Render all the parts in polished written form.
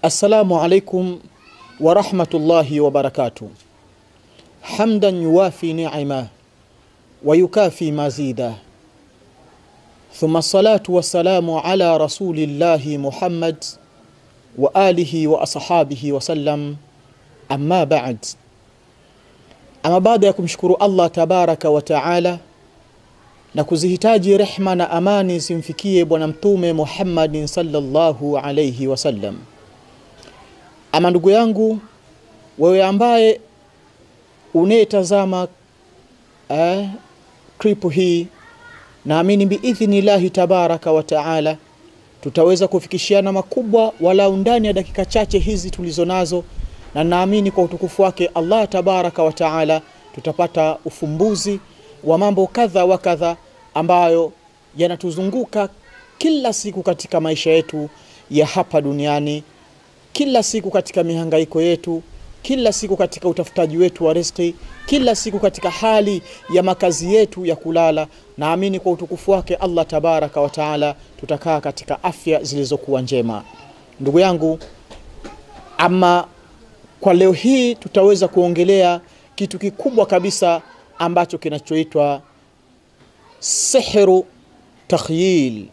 السلام عليكم ورحمة الله وبركاته. حمدا يوافي نعمه ويكافي مزيده، ثم الصلاة والسلام على رسول الله محمد وآله وأصحابه وسلم. أما بعد، أما بعد ya kumshukuru Allah tabaraka wa taala na kuzihitaji rehma na amani zimfikie bwana mtume Muhammad sallallahu alayhi wasallam. Ama ndugu yangu, wewe ambaye unetazama clip hii, naamini biidhnillahi tabaraka wa taala tutaweza kufikishiana makubwa walau ndani ya dakika chache hizi tulizonazo, na naamini kwa utukufu wake Allah tabaraka wa taala tutapata ufumbuzi wa mambo kadha wa kadha ambayo yanatuzunguka kila siku katika maisha yetu ya hapa duniani, kila siku katika mihangaiko yetu, kila siku katika utafutaji wetu wa riziki, kila siku katika hali ya makazi yetu ya kulala. Naamini kwa utukufu wake Allah tabaraka wa taala tutakaa katika afya zilizokuwa njema. Ndugu yangu, ama kwa leo hii tutaweza kuongelea kitu kikubwa kabisa ambacho kinachoitwa sihru takhyil,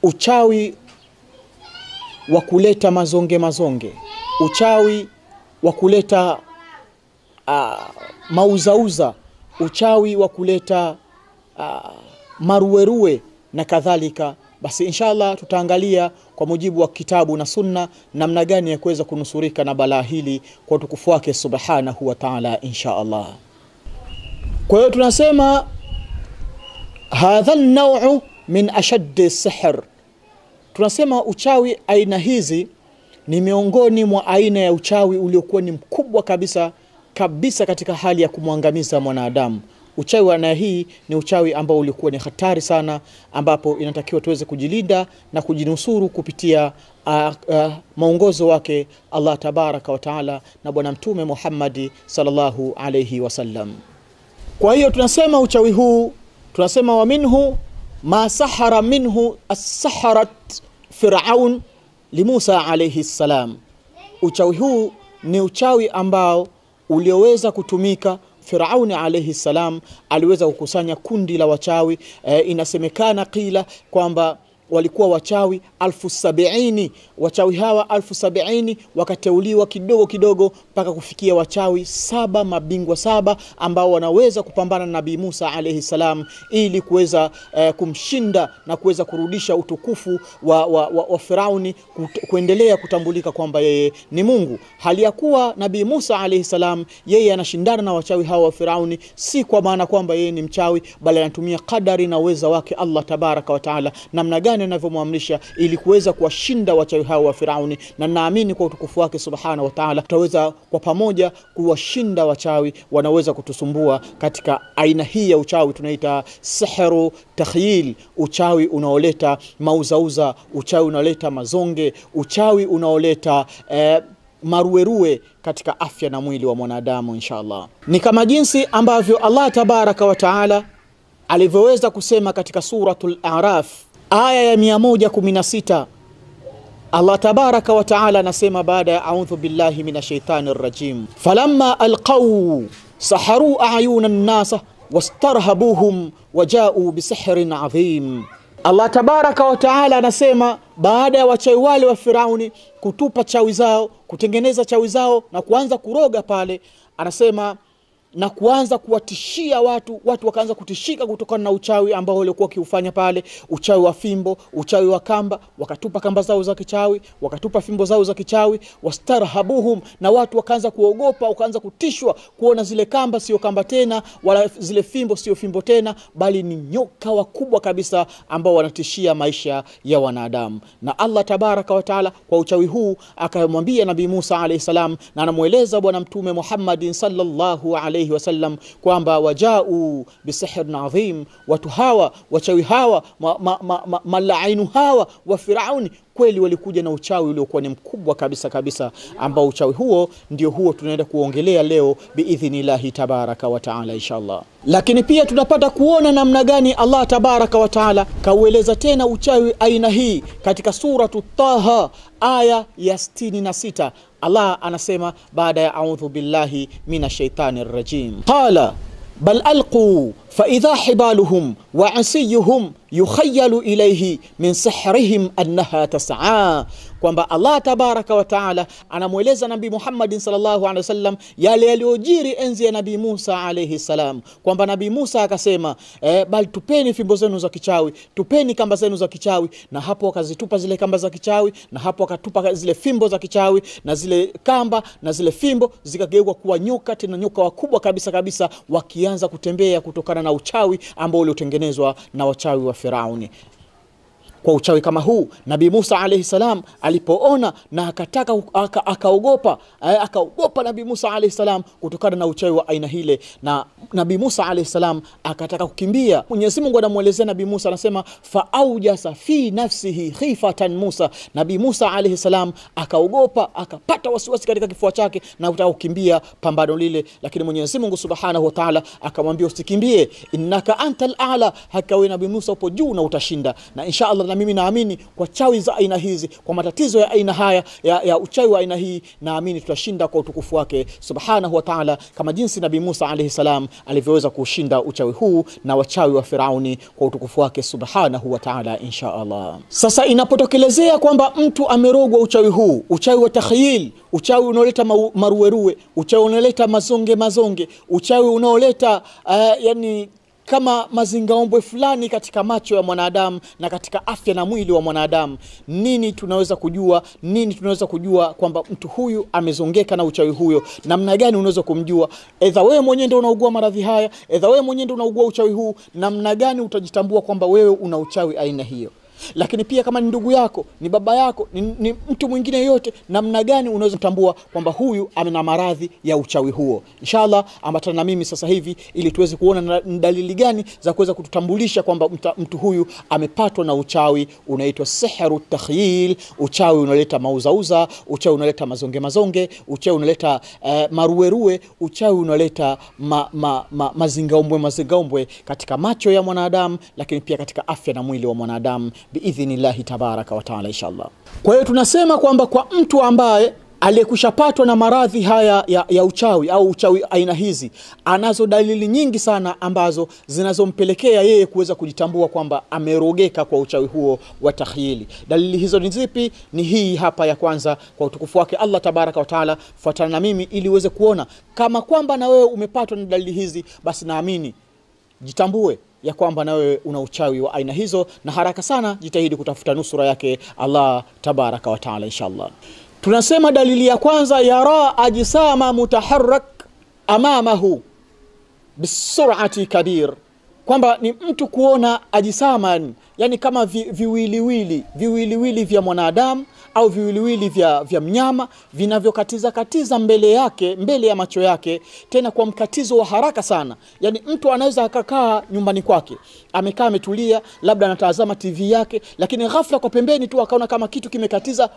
uchawi wa kuleta mazonge, uchawi wa kuleta mauzauza, uchawi wa kuleta maruerue na kadhalika. Basi inshallah tutaangalia kwa mujibu wa kitabu na sunna namna gani ya kuweza kunusurika na balaa hili kwa utukufu wake subhanahu wa ta'ala inshallah. Kwa hiyo tunasema hadha an-naw'u min ashadd as-sihr. Tunasema uchawi aina hizi ni miongoni mwa aina ya uchawi uliokuwa ni mkubwa kabisa katika hali ya kumwangamiza mwanadamu. Uchawi wa aina hii ni uchawi ambao ulikuwa ni hatari sana, ambapo inatakiwa tuweze kujilinda na kujinusuru kupitia maongozo wake Allah tabaraka wa taala na bwana mtume Muhammad sallallahu alayhi wasallam. Kwa hiyo tunasema uchawi huu, tunasema wa minhu ma sahara minhu as-saharat Firaun li Musa alayhi salam. Uchawi huu ni uchawi ambao ulioweza kutumika. Firauni alayhi salam aliweza kukusanya kundi la wachawi. Inasemekana kila kwamba walikuwa wachawi 1070. Wachawi hawa 1070 wakateuliwa kidogo mpaka kufikia wachawi 7, mabingwa 7 ambao wanaweza kupambana na Nabii Musa alayhi salam ili kuweza kumshinda na kuweza kurudisha utukufu wa Firauni, kuendelea kutambulika kwamba yeye ni Mungu. Hali ya kuwa Nabii Musa alayhi salam yeye anashindana na wachawi hawa wa Firauni, si kwa maana kwamba yeye ni mchawi, bali anatumia kadari na uwezo wake Allah tabaraka wa taala namna gani anavyomwamrisha ili kuweza kuwashinda wachawi hao wa Firauni. Na naamini kwa utukufu wake subhanahu wa ta'ala tutaweza kwa pamoja kuwashinda wachawi wanaweza kutusumbua katika aina hii ya uchawi tunaita sihru takhyil, uchawi unaoleta mauzauza, uchawi unaoleta mazonge, uchawi unaoleta maruerue katika afya na mwili wa mwanadamu inshallah. Ni kama jinsi ambavyo Allah tabaraka wa taala alivyoweza kusema katika suratul A'raf aya ya 116. Allah tabaraka wa taala anasema baada ya a'udhu billahi minash shaitani rrajim, falamma alqaw saharu a'yuna an-nasa wastarhabuhum waja'u bisihrin 'adhim. Allah tabaraka wa taala anasema baada ya wachawi wale wa Firauni kutupa chawi zao, kutengeneza chawi zao na kuanza kuroga pale, anasema na kuanza kuwatishia watu wakaanza kutishika kutokana na uchawi ambao walikuwa kiufanya pale, uchawi wa fimbo, uchawi wa kamba. Wakatupa kamba zao za kichawi, wakatupa fimbo zao za kichawi, wastarhabuhum, na watu wakaanza kuogopa, wakaanza kutishwa kuona zile kamba sio kamba tena, wala zile fimbo sio fimbo tena, bali ni nyoka wakubwa kabisa ambao wanatishia maisha ya wanadamu. Na Allah tabaraka wa taala kwa uchawi huu akamwambia Nabii Musa alayhi salam, na anamueleza bwana mtume Muhammad sallallahu alayhi wasallam kwamba waja'u bisihrin adhim, watu hawa wachawi hawa malainu hawa wa Firauni kweli walikuja na uchawi uliokuwa ni mkubwa kabisa kabisa, ambao uchawi huo ndio huo tunaenda kuongelea leo biidhnillahi tabaraka wa taala inshallah. Lakini pia tunapata kuona namna gani Allah tabaraka wa taala kaueleza tena uchawi aina hii katika suratu Taha aya ya 66. Allah anasema baada ya a'udhu billahi minash shaitani rrajim, qala bal alqu fa idha hibaluhum wa asiyuhum yukhayyalu ilayhi min sihrihim annaha tas'a. Kwamba Allah tabaraka wa taala anamueleza Nabii Muhammad sallallahu alaihi wasallam yale yaliyojiri enzi ya Nabii Musa alayhi salam, kwamba Nabii Musa akasema bali tupeni fimbo zenu za kichawi, tupeni kamba zenu za kichawi, na hapo wakazitupa zile kamba za kichawi, na hapo wakatupa zile fimbo za kichawi, na zile kamba na zile fimbo zikageuka kuwa nyoka, tena nyoka wakubwa kabisa kabisa, wakianza kutembea kutokana na uchawi ambao uliotengenezwa na wachawi wa Firauni. Kwa uchawi kama huu Nabii Musa alayhi salam alipoona na akataka akaogopa Nabii Musa alayhi salam kutokana na uchawi wa aina hile, na Nabii Musa alayhi salam akataka kukimbia. Mwenyezi Mungu anamuelezea Nabii Musa, anasema fa aujasa fi nafsihi khifatan Musa. Nabii Musa alayhi salam akaogopa, akapata wasiwasi katika kifua chake na kutaka kukimbia pambano lile, lakini Mwenyezi Mungu subhanahu wa ta'ala akamwambia usikimbie, innaka antal a'la, hakawe Nabii Musa upo juu na utashinda. Na inshallah na mimi naamini kwa chawi za aina hizi, kwa matatizo ya aina haya ya uchawi wa aina hii, naamini tutashinda kwa utukufu wake subhanahu wa ta'ala, kama jinsi Nabii Musa alayhi salam alivyoweza kushinda uchawi huu na wachawi wa Firauni kwa utukufu wake subhanahu wa ta'ala inshallah. Sasa inapotokelezea kwamba mtu amerogwa uchawi huu, uchawi wa takhyil, uchawi unaoleta maruweruwe, uchawi unaoleta mazonge, uchawi unaoleta yani kama mazingaombwe fulani katika macho ya mwanadamu na katika afya na mwili wa mwanadamu, nini tunaweza kujua kwamba mtu huyu amezongeka na uchawi huyo? Namna gani unaweza kumjua? Edha wewe mwenyewe ndio unaugua maradhi haya, edha wewe mwenyewe ndio unaugua uchawi huu, namna gani utajitambua kwamba wewe una uchawi aina hiyo? Lakini pia kama ni ndugu yako, ni baba yako, ni mtu mwingine yote, namna gani unaweza kutambua kwamba huyu ana maradhi ya uchawi huo? Inshallah ambatana na mimi sasa hivi ili tuweze kuona dalili gani za kuweza kututambulisha kwamba mtu huyu amepatwa na uchawi unaitwa sihru takhyil, uchawi unaleta mauzauza, uchawi unaleta mazonge, uchawi unaleta maruweruwe, uchawi unaleta mazingaombwe katika macho ya mwanadamu, lakini pia katika afya na mwili wa mwanadamu biidhnillahi tabaraka wa taala inshallah. Kwa hiyo tunasema kwamba kwa mtu ambaye aliyekushapatwa na maradhi haya ya uchawi au uchawi aina hizi, anazo dalili nyingi sana ambazo zinazompelekea yeye kuweza kujitambua kwamba amerogeka kwa uchawi huo wa takhyili. Dalili hizo ni zipi? Ni hii hapa ya kwanza. Kwa utukufu wake Allah tabaraka wa taala, fuatana na mimi ili uweze kuona kama kwamba na wewe umepatwa na dalili hizi, basi naamini jitambue ya kwamba na wewe una uchawi wa aina hizo, na haraka sana jitahidi kutafuta nusura yake Allah tabaraka wa taala inshallah. Tunasema dalili ya kwanza, yara ajsama mutaharrak amamahu bisur'ati kabir, kwamba ni mtu kuona ajisama, yani kama viwiliwili vya mwanadamu au viwiliwili vya mnyama vinavyokatiza mbele yake, mbele ya macho yake, tena kwa mkatizo wa haraka sana. Yani mtu anaweza akakaa nyumbani kwake, amekaa ametulia, labda anatazama TV yake, lakini ghafla kwa pembeni tu akaona kama kitu kimekatiza,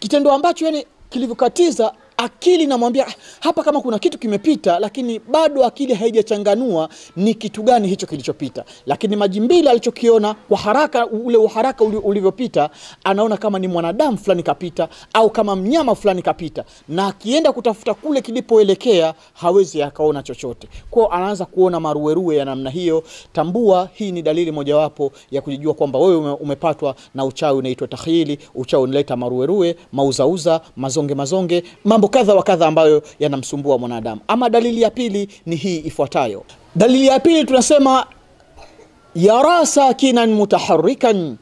kitendo ambacho yani kilivyokatiza akili namwambia hapa kama kuna kitu kimepita, lakini bado akili haijachanganua ni kitu gani hicho kilichopita. Lakini majimbili alichokiona kwa haraka, ule uharaka ulivyopita, anaona kama ni mwanadamu fulani kapita au kama mnyama fulani kapita, na akienda kutafuta kule kilipoelekea hawezi akaona chochote. Kwa anaanza kuona maruweruwe ya namna hiyo. Tambua hii ni dalili mojawapo ya kujijua kwamba wewe umepatwa na uchawi unaitwa takhyili. Uchawi unaleta maruweruwe, mauzauza, mazonge, mambo kadha wa kadha ambayo yanamsumbua mwanadamu. Ama dalili ya pili ni hii ifuatayo. Dalili ya pili tunasema yara sakinan mutaharrikan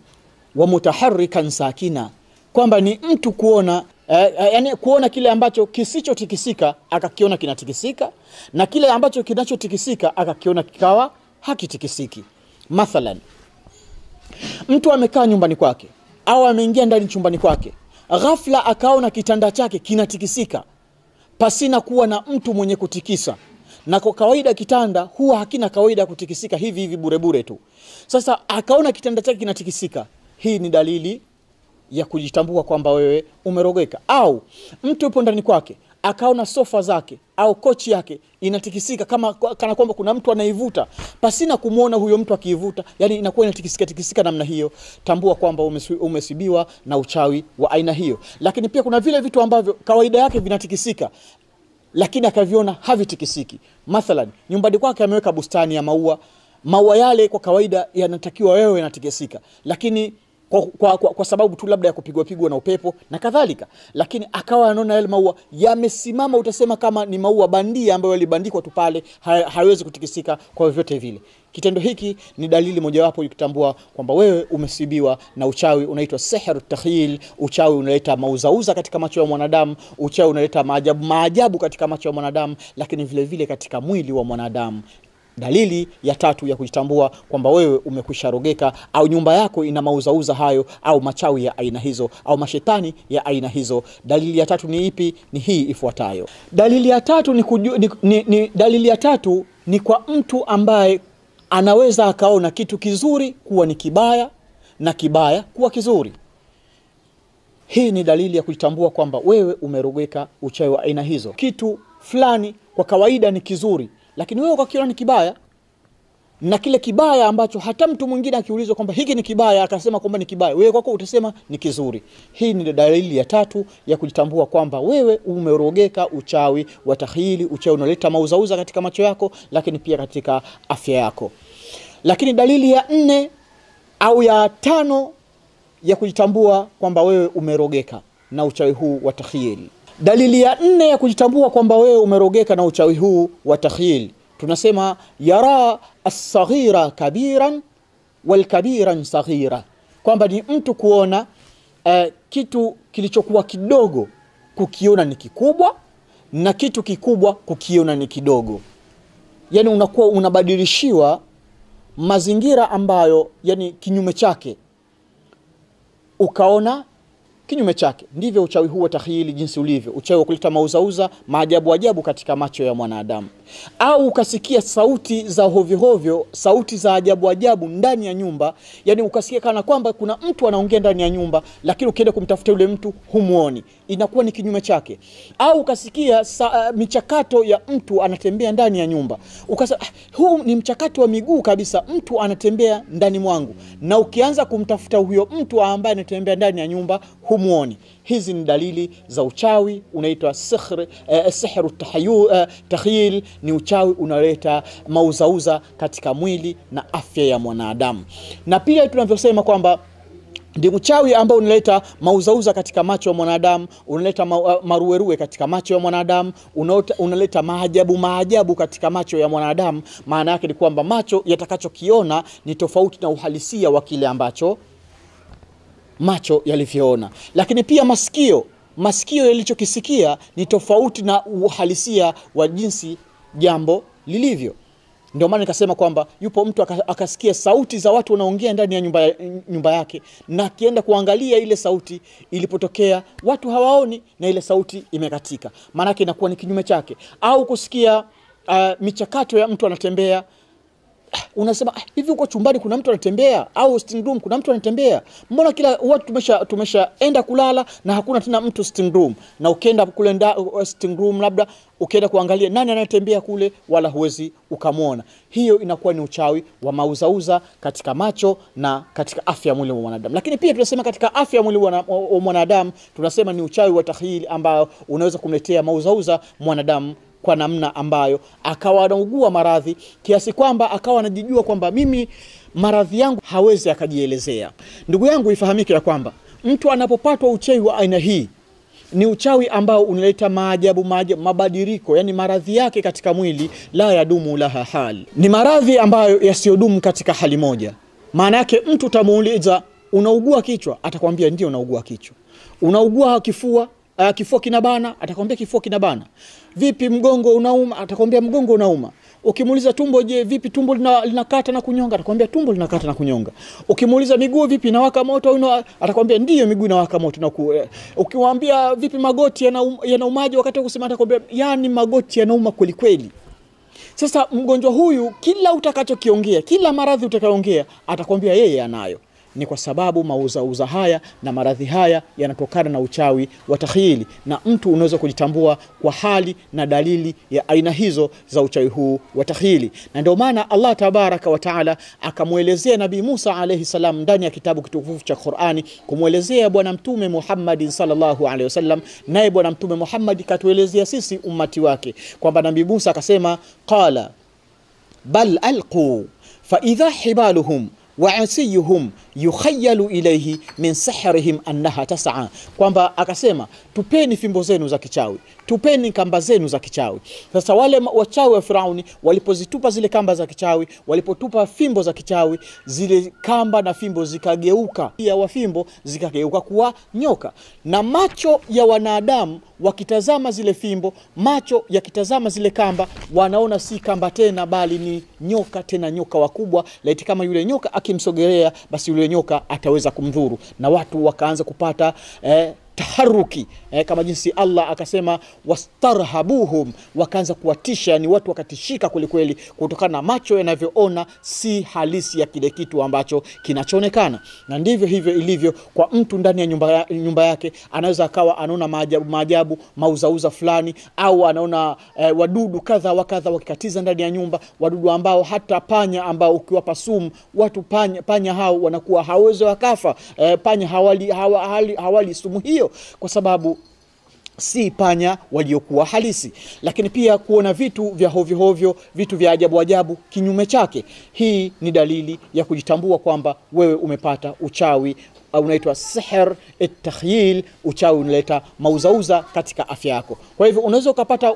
wa mutaharrikan sakina, kwamba ni mtu kuona yani kuona kile ambacho kisichotikisika akakiona kinatikisika, na kile ambacho kinachotikisika akakiona kikawa hakitikisiki. Mathalan, mtu amekaa nyumbani kwake au ameingia ndani chumbani kwake, ghafla akaona kitanda chake kinatikisika pasina kuwa na mtu mwenye kutikisa. Na kwa kawaida kitanda huwa hakina kawaida kutikisika hivi bure tu. Sasa akaona kitanda chake kinatikisika. Hii ni dalili ya kujitambua kwamba wewe umerogeka. Au mtu yupo ndani kwake akaona sofa zake au kochi yake inatikisika kana kwamba kuna mtu anaivuta pasina kumuona huyo mtu akiivuta, yani inakuwa inatikisika namna hiyo, tambua kwamba umesibiwa na uchawi wa aina hiyo. Lakini pia kuna vile vitu ambavyo kawaida yake vinatikisika lakini akaviona havitikisiki. Mathalan, nyumbani kwake ameweka bustani ya maua yale kwa kawaida yanatakiwa wewe yanatikisika, lakini kwa sababu tu labda ya kupigwa na upepo na kadhalika, lakini akawa anaona yale maua yamesimama, utasema kama ni maua bandia ambayo yalibandikwa tu pale, hayawezi kutikisika kwa vyovyote vile. Kitendo hiki ni dalili mojawapo ya kutambua kwamba wewe umesibiwa na uchawi unaitwa sihru takhyil. Uchawi unaleta mauzauza katika macho ya mwanadamu, uchawi unaleta maajabu katika macho ya mwanadamu, lakini vile vile katika mwili wa mwanadamu. Dalili ya tatu ya kujitambua kwamba wewe umekwisha rogeka au nyumba yako ina mauzauza hayo au machawi ya aina hizo au mashetani ya aina hizo, dalili ya tatu ni ipi? Ni hii ifuatayo. Dalili ya tatu dalili ya tatu ni kwa mtu ambaye anaweza akaona kitu kizuri kuwa ni kibaya na kibaya kuwa kizuri. Hii ni dalili ya kujitambua kwamba wewe umerogeka uchawi wa aina hizo. Kitu fulani kwa kawaida ni kizuri, lakini wewe ukakiona ni kibaya, na kile kibaya ambacho hata mtu mwingine akiulizwa kwamba hiki ni kibaya akasema kwamba ni kibaya, wewe kwako utasema ni kizuri. Hii ni dalili ya tatu ya kujitambua kwamba wewe umerogeka uchawi wa takhyili, uchawi unaleta mauzauza katika macho yako, lakini pia katika afya yako. Lakini dalili ya 4 au ya 5 ya kujitambua kwamba wewe umerogeka na uchawi huu wa takhyili. Dalili ya 4 ya kujitambua kwamba wewe umerogeka na uchawi huu wa takhyil, tunasema yara as-saghira kabiran wal kabiran saghira, kwamba ni mtu kuona kitu kilichokuwa kidogo kukiona ni kikubwa na kitu kikubwa kukiona ni kidogo. Yani unakuwa unabadilishiwa mazingira ambayo yani kinyume chake ukaona kinyume chake. Ndivyo uchawi huu wa takhyili jinsi ulivyo, uchawi wa kuleta mauzauza, maajabu katika macho ya mwanadamu. Au ukasikia sauti za hovyo, sauti za ajabu ndani ya nyumba, yani ukasikia kana kwamba kuna mtu anaongea ndani ya nyumba, lakini ukienda kumtafuta yule mtu humuoni, inakuwa ni kinyume chake. Au ukasikia michakato ya mtu anatembea ndani ya nyumba, ukasema huu ni mchakato wa miguu kabisa, mtu anatembea ndani mwangu, na ukianza kumtafuta huyo mtu ambaye anatembea ndani ya nyumba humuoni. Hizi ni dalili za uchawi unaitwa sihru takhyil. Ni uchawi unaleta mauzauza katika mwili na afya ya mwanadamu. Na pia tunavyosema kwamba ndi uchawi ambao unaleta mauzauza katika macho ya mwanadamu, unaleta maruweruwe katika macho ya mwanadamu, unaleta maajabu katika macho ya mwanadamu. Maana yake ni kwamba macho yatakachokiona ni tofauti na uhalisia wa kile ambacho macho yalivyoona. Lakini pia masikio yalichokisikia ni tofauti na uhalisia wa jinsi jambo lilivyo. Ndio maana nikasema kwamba yupo mtu akasikia sauti za watu wanaongea ndani ya nyumba yake, na akienda kuangalia ile sauti ilipotokea watu hawaoni na ile sauti imekatika. Maana yake inakuwa ni kinyume chake. Au kusikia michakato ya mtu anatembea, unasema hivi uko chumbani kuna mtu anatembea, au sitting room kuna mtu anatembea, mbona kila watu tumeshaenda kulala na hakuna tena mtu sitting room, na ukienda kule sitting room labda ukienda kuangalia nani anatembea kule, wala huwezi ukamwona. Hiyo inakuwa ni uchawi wa mauzauza katika macho na katika afya ya mwili wa mwanadamu. Lakini pia tunasema katika afya ya mwili wa mwanadamu tunasema ni uchawi wa takhyil ambao unaweza kumletea mauzauza mwanadamu kwa namna ambayo akawa anaugua maradhi kiasi kwamba akawa anajijua kwamba mimi maradhi yangu hawezi akajielezea. Ndugu yangu, ifahamike ya kwamba mtu anapopatwa uchawi wa aina hii ni uchawi ambao unaleta mabadiliko, yani maradhi yake katika mwili la yadumu laha hal, ni maradhi ambayo yasiyodumu katika hali moja. Maana yake mtu utamuuliza unaugua kichwa, atakwambia ndio naugua kichwa. Unaugua kifua kinabana, atakwambia kifua kinabana. Vipi mgongo unauma, atakwambia mgongo unauma. Ukimuuliza tumbo, je vipi tumbo linakata na kunyonga, atakwambia tumbo linakata na kunyonga. Ukimuuliza miguu vipi inawaka moto, atakwambia ndio miguu inawaka moto na ukimwambia vipi magoti yanaumaje wakati kusema, atakwambia yani magoti yanauma kweli kweli. Sasa mgonjwa huyu kila utakachokiongea, kila maradhi utakayoongea, atakwambia yeye anayo. ni kwa sababu mauzauza haya na maradhi haya yanatokana na uchawi wa takhyili, na mtu unaweza kujitambua kwa hali na dalili ya aina hizo za uchawi huu wa takhyili. Na ndio maana Allah tabaraka wa taala akamuelezea Nabii Musa alayhi salam ndani ya kitabu kitukufu cha Qur'ani, kumuelezea bwana mtume Muhammad sallallahu alayhi wasallam, naye bwana mtume Muhammad katuelezea sisi ummati wake kwamba Nabii Musa akasema qala bal alqu fa idha hibaluhum wa asiyuhum yukhayyalu ilayhi min sihrihim annaha tas'a, kwamba akasema tupeni fimbo zenu za kichawi, tupeni kamba zenu za kichawi. Sasa wale wachawi wa Firauni walipozitupa zile kamba za kichawi, walipotupa fimbo za kichawi, zile kamba na fimbo zikageuka, pia wa fimbo zikageuka kuwa nyoka. Na macho ya wanadamu wakitazama zile fimbo, macho yakitazama zile kamba, wanaona si kamba tena bali ni nyoka, tena nyoka wakubwa. Laiti kama yule nyoka akimsogelea, basi yule nyoka ataweza kumdhuru. Na watu wakaanza kupata taharuki, kama jinsi Allah akasema wastarhabuhum, wakaanza kuwatisha, ni watu wakatishika kweli kutokana na macho yanavyoona si halisi ya kile kitu ambacho kinachoonekana. Na ndivyo hivyo ilivyo kwa mtu ndani ya nyumba yake, anaweza akawa anaona maajabu mauzauza fulani, au anaona wadudu kadha wa kadha wakikatiza ndani ya nyumba, wadudu ambao hata panya ambao ukiwapa sumu watu, panya hao wanakuwa hawezi wakafa. Panya hawali sumu hiyo kwa sababu si panya waliokuwa halisi. Lakini pia kuona vitu vya hovyo, vitu vya ajabu kinyume chake, hii ni dalili ya kujitambua kwamba wewe umepata uchawi unaitwa sihr at-takhyil, uchawi unaleta mauzauza katika afya yako. Kwa hivyo unaweza ukapata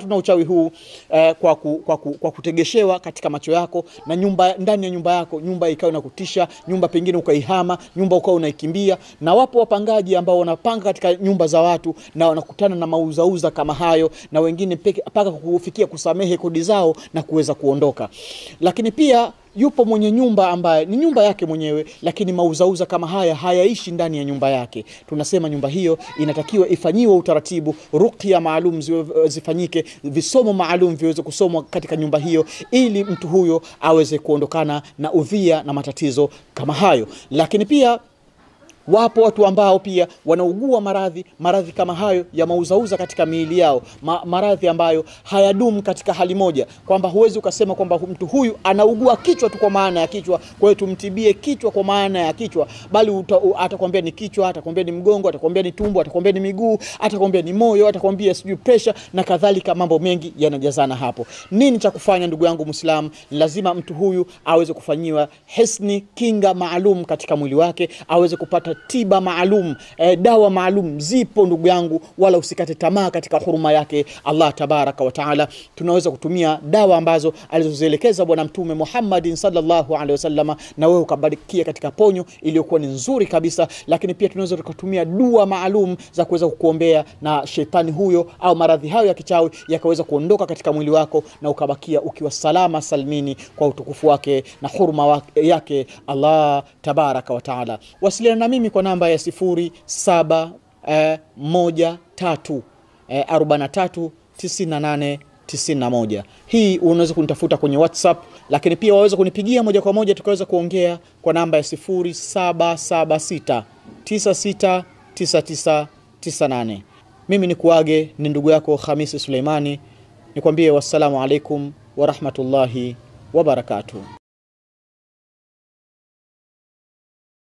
na uchawi huu kwa kutegeshewa katika macho yako, na ndani ya nyumba yako, nyumba ikawa inakutisha, nyumba pengine ukaihama, nyumba ukao unaikimbia. Na wapo wapangaji ambao wanapanga katika nyumba za watu na wanakutana na mauzauza kama hayo, na wengine mpaka kufikia kusamehe kodi zao na kuweza kuondoka. Lakini pia yupo mwenye nyumba ambaye ni nyumba yake mwenyewe, lakini mauzauza kama haya hayaishi ndani ya nyumba yake. Tunasema nyumba hiyo inatakiwa ifanyiwe utaratibu, ruqya maalum zifanyike, visomo maalum viweze kusomwa katika nyumba hiyo, ili mtu huyo aweze kuondokana na udhia na matatizo kama hayo. Lakini pia wapo watu ambao pia wanaugua maradhi kama hayo ya mauzauza katika miili yao, maradhi ambayo hayadumu katika hali moja, kwamba huwezi ukasema kwamba mtu huyu anaugua kichwa tu kwa maana ya kichwa, kwa hiyo tumtibie kichwa kwa maana ya kichwa, bali atakwambia ni kichwa, atakwambia ni mgongo, atakwambia ni tumbo, atakwambia ni miguu, atakwambia ni moyo, atakwambia sijui pressure na kadhalika. Mambo mengi yanajazana hapo. Nini cha kufanya ndugu yangu Muislamu? Lazima mtu huyu aweze kufanyiwa hisni, kinga maalum katika mwili wake, aweze kupata tiba maalum, dawa maalum zipo ndugu yangu, wala usikate tamaa katika huruma yake Allah tabaraka wa taala. Tunaweza kutumia dawa ambazo alizozielekeza bwana mtume Muhammad sallallahu alaihi wasallam, na wewe ukabarikia katika ponyo iliyokuwa ni nzuri kabisa. Lakini pia tunaweza kutumia dua maalum za kuweza kukuombea na shetani huyo au maradhi hayo ya kichawi yakaweza kuondoka katika mwili wako, na ukabakia ukiwa salama salmini kwa utukufu wake na huruma yake Allah tabaraka wa taala. Wasiliana na mimi kwa namba ya 0713439891. Hii unaweza kunitafuta kwenye WhatsApp, lakini pia waweza kunipigia moja kwa moja tukaweza kuongea kwa namba ya 0776969998. Mimi ni kuage, ni ndugu yako Khamisi Suleimani, nikwambie wassalamu alaikum wa rahmatullahi wa barakatuh.